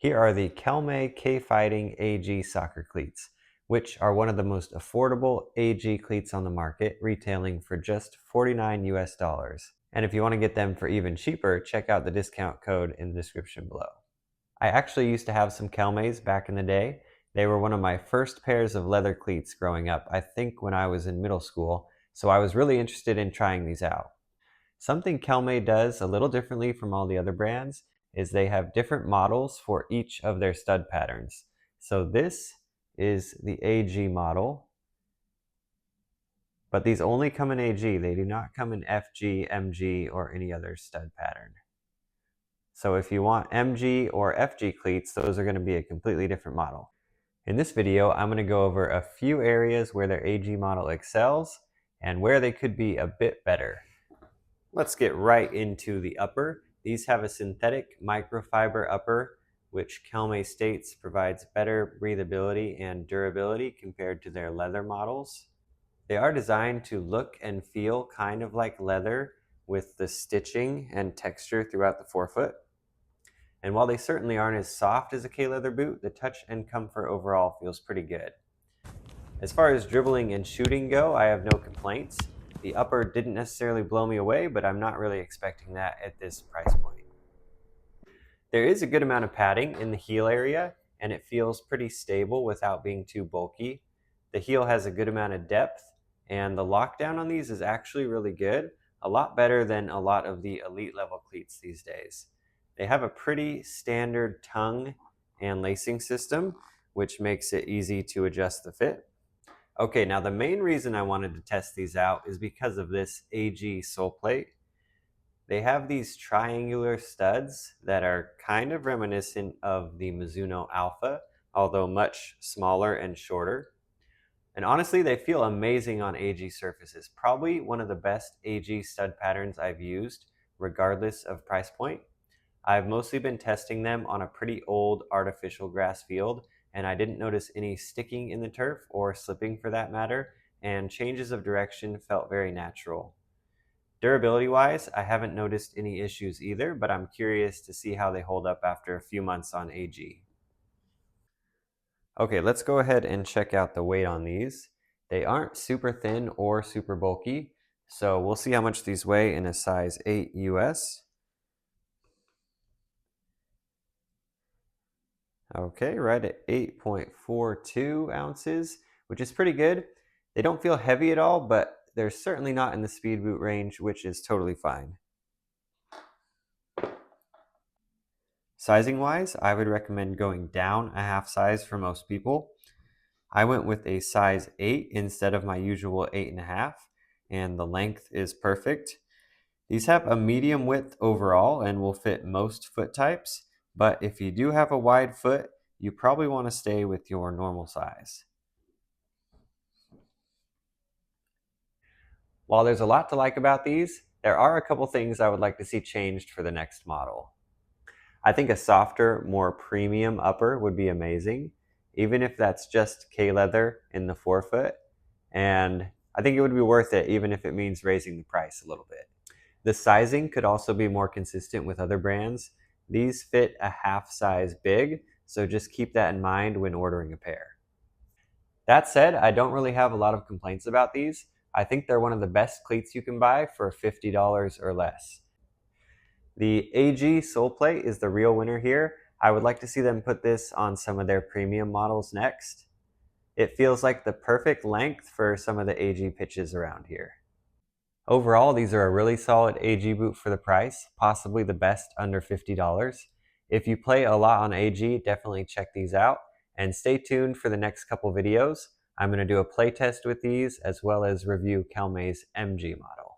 Here are the KELME K-Fighting AG soccer cleats, which are one of the most affordable AG cleats on the market, retailing for just $49 US. And if you want to get them for even cheaper, check out the discount code in the description below. I actually used to have some KELMEs back in the day. They were one of my first pairs of leather cleats growing up, I think when I was in middle school, so I was really interested in trying these out. Something KELME does a little differently from all the other brands is they have different models for each of their stud patterns. So this is the AG model, but these only come in AG. They do not come in FG, MG, or any other stud pattern. So if you want MG or FG cleats, those are going to be a completely different model. In this video, I'm going to go over a few areas where their AG model excels and where they could be a bit better. Let's get right into the upper. These have a synthetic microfiber upper, which KELME states provides better breathability and durability compared to their leather models. They are designed to look and feel kind of like leather with the stitching and texture throughout the forefoot. And while they certainly aren't as soft as a K-leather boot, the touch and comfort overall feels pretty good. As far as dribbling and shooting go, I have no complaints. The upper didn't necessarily blow me away, but I'm not really expecting that at this price point. There is a good amount of padding in the heel area, and it feels pretty stable without being too bulky. The heel has a good amount of depth, and the lockdown on these is actually really good, a lot better than a lot of the elite level cleats these days. They have a pretty standard tongue and lacing system, which makes it easy to adjust the fit. Okay, now the main reason I wanted to test these out is because of this AG Soleplate. They have these triangular studs that are kind of reminiscent of the Mizuno Alpha, although much smaller and shorter. And honestly, they feel amazing on AG surfaces. Probably one of the best AG stud patterns I've used, regardless of price point. I've mostly been testing them on a pretty old artificial grass field, and I didn't notice any sticking in the turf or slipping for that matter, and changes of direction felt very natural. Durability wise, I haven't noticed any issues either, but I'm curious to see how they hold up after a few months on AG. Okay, let's go ahead and check out the weight on these. They aren't super thin or super bulky, so we'll see how much these weigh in a size 8 US. Okay, right at 8.42 ounces, which is pretty good. They don't feel heavy at all, but they're certainly not in the speed boot range, which is totally fine. Sizing wise, I would recommend going down a half size for most people. I went with a size 8 instead of my usual 8.5, and the length is perfect. These have a medium width overall and will fit most foot types, but if you do have a wide foot, you probably want to stay with your normal size. While there's a lot to like about these, there are a couple things I would like to see changed for the next model. I think a softer, more premium upper would be amazing, even if that's just K-leather in the forefoot, and I think it would be worth it even if it means raising the price a little bit. The sizing could also be more consistent with other brands. These fit a half size big, so just keep that in mind when ordering a pair. That said, I don't really have a lot of complaints about these. I think they're one of the best cleats you can buy for $50 or less. The AG Soleplate is the real winner here. I would like to see them put this on some of their premium models next. It feels like the perfect length for some of the AG pitches around here. Overall, these are a really solid AG boot for the price, possibly the best under $50. If you play a lot on AG, definitely check these out, and stay tuned for the next couple videos. I'm going to do a play test with these as well as review KELME's MG model.